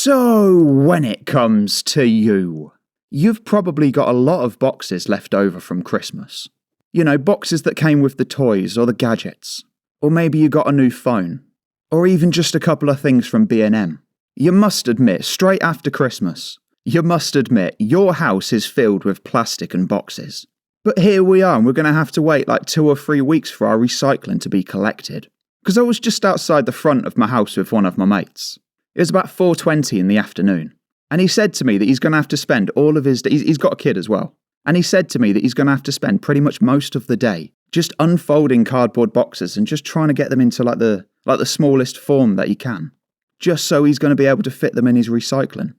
So, when it comes to you, you've probably got a lot of boxes left over from Christmas. You know, boxes that came with the toys or the gadgets. Or maybe you got a new phone. Or even just a couple of things from B&M. You must admit, straight after Christmas, you must admit your house is filled with plastic and boxes. But here we are, and we're going to have to wait like 2 or 3 weeks for our recycling to be collected. Because I was just outside the front of my house with one of my mates. It was about 4:20 in the afternoon. And he said to me that he's going to have to spend all of his... He's got a kid as well. And he said to me that he's going to have to spend pretty much most of the day just unfolding cardboard boxes and just trying to get them into like the smallest form that he can. Just so he's going to be able to fit them in his recycling.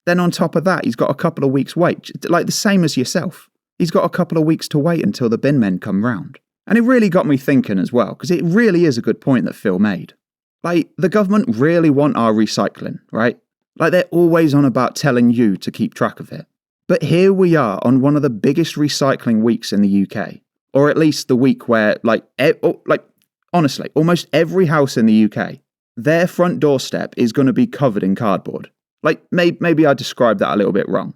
Then on top of that, he's got a couple of weeks wait, like the same as yourself. He's got a couple of weeks to wait until the bin men come round. And it really got me thinking as well, because it really is a good point that Phil made. Like, the government really want our recycling, right? Like, they're always on about telling you to keep track of it. But here we are on one of the biggest recycling weeks in the UK. Or at least the week where, honestly, almost every house in the UK, their front doorstep is going to be covered in cardboard. Like, maybe I described that a little bit wrong.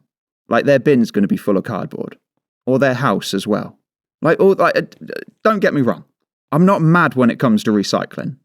Like, their bin's going to be full of cardboard. Or their house as well. Don't get me wrong. I'm not mad when it comes to recycling.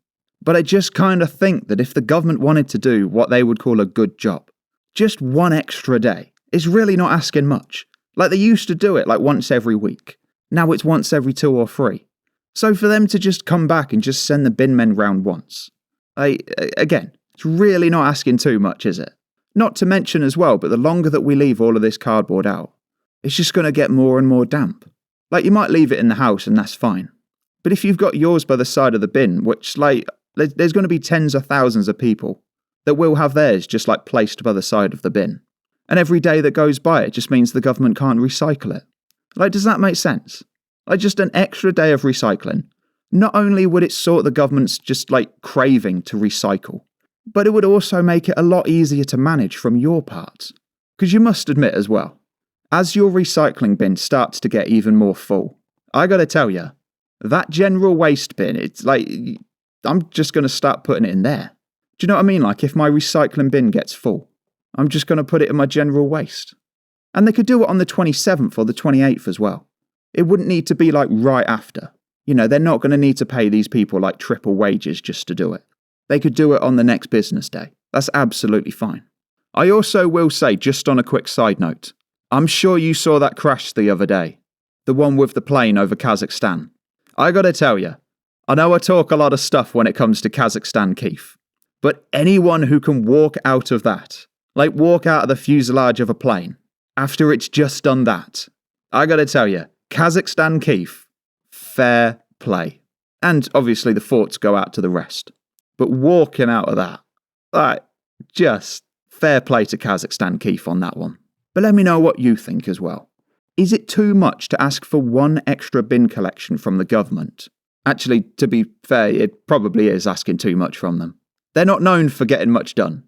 But I just kind of think that if the government wanted to do what they would call a good job, just one extra day is really not asking much. Like, they used to do it like once every week. Now it's once every 2 or 3. So for them to just come back and just send the bin men round once, again, it's really not asking too much, is it? Not to mention as well, but the longer that we leave all of this cardboard out, it's just going to get more and more damp. Like, you might leave it in the house and that's fine. But if you've got yours by the side of the bin, which, there's going to be tens of thousands of people that will have theirs just, placed by the side of the bin. And every day that goes by, it just means the government can't recycle it. Does that make sense? Just an extra day of recycling. Not only would it sort the government's just, craving to recycle, but it would also make it a lot easier to manage from your part. Because you must admit as well, as your recycling bin starts to get even more full, I gotta tell you, that general waste bin, it's I'm just gonna start putting it in there. Do you know what I mean? If my recycling bin gets full, I'm just gonna put it in my general waste. And they could do it on the 27th or the 28th as well. It wouldn't need to be right after. You know, they're not gonna need to pay these people triple wages just to do it. They could do it on the next business day. That's absolutely fine. I also will say, just on a quick side note, I'm sure you saw that crash the other day. The one with the plane over Kazakhstan. I gotta tell you, I know I talk a lot of stuff when it comes to Kazakhstan, Keith. But anyone who can walk out of that, walk out of the fuselage of a plane, after it's just done that, I gotta tell you, Kazakhstan, Keith, fair play. And obviously the thoughts go out to the rest. But walking out of that, just fair play to Kazakhstan, Keith, on that one. But let me know what you think as well. Is it too much to ask for one extra bin collection from the government? Actually, to be fair, it probably is asking too much from them. They're not known for getting much done.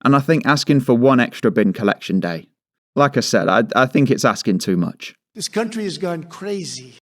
And I think asking for one extra bin collection day, like I said, I think it's asking too much. This country has gone crazy.